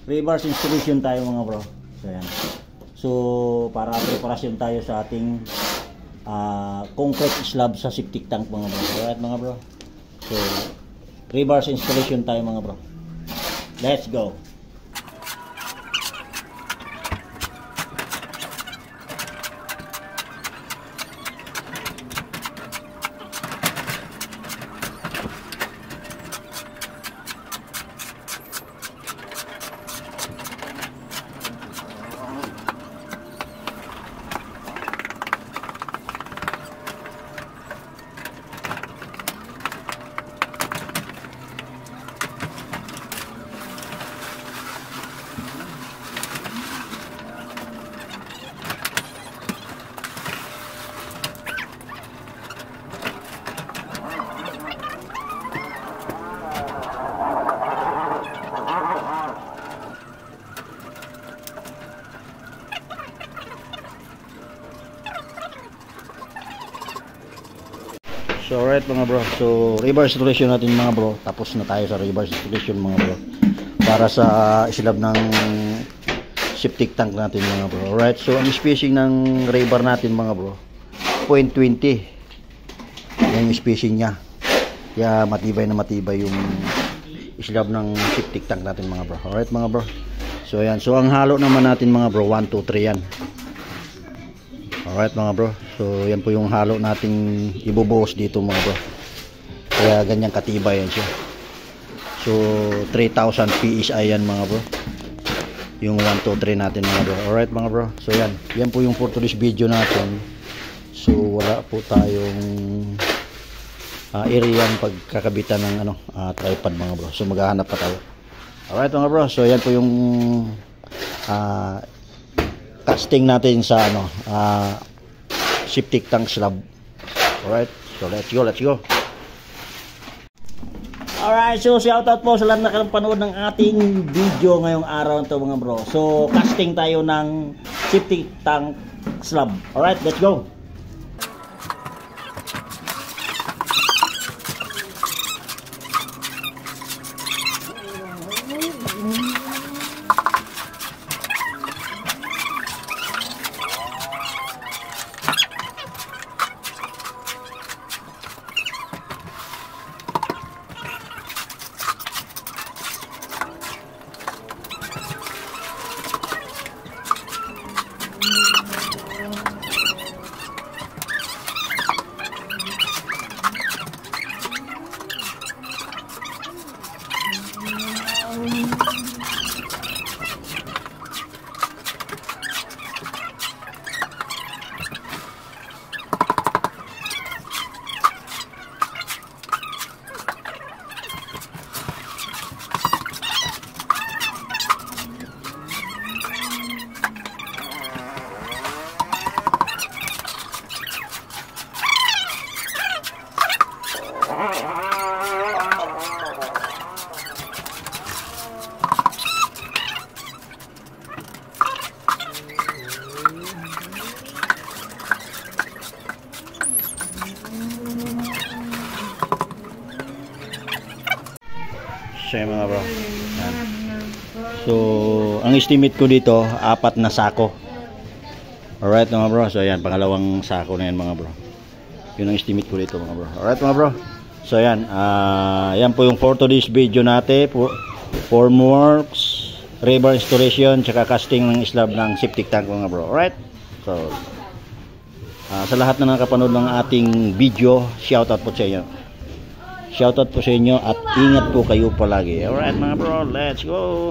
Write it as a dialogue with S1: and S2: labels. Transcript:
S1: reverse installation tayo mga bro. So yan. So para preparasyon tayo sa ating concrete slab sa septic tank mga bro. Alright mga bro. So reverse installation tayo mga bro. Let's go. So alright mga bro, so reverse installation natin mga bro. Tapos na tayo sa reverse installation mga bro, para sa slab ng septic tank natin mga bro. Alright, so ang spacing ng rebar natin mga bro, 0.20. Yan yung spacing nya. Kaya matibay na matibay yung slab ng septic tank natin mga bro. Alright mga bro, so yan. So ang halo naman natin mga bro, 1, 2, 3 yan. Alright mga bro, so yan po yung halo nating ibubuhos dito mga bro. Kaya ganyan katibay yan siya. So 3,000 PSI yan mga bro, yung 1, 2, 3 natin mga bro. Alright mga bro, so yan. Yan po yung for today's video natin. So wala po tayong area pagkakabitan ng tripod mga bro. So maghahanap pa tayo. Alright mga bro, so yan po yung casting natin sa septic tank slab. Alright, so let's go. Alright, so shoutout po sa lahat na nakapanood ng ating video ngayong araw nito mga bro. So casting tayo ng septic tank slab. Alright, let's go. So yan mga bro. Yan. So ang estimate ko dito 4 na sako. Alright mga bro. So yan, pangalawang sako na yan mga bro. Yun ang estimate ko dito mga bro. Alright mga bro. So yan, yan po yung for today's video natin. Formworks, rebar installation, tsaka casting ng slab ng septic tank mga bro. Alright. So sa lahat na nakapanood ng ating video, shoutout po sa inyo. Shoutout po sa inyo at ingat po kayo palagi. Alright mga bro, let's go!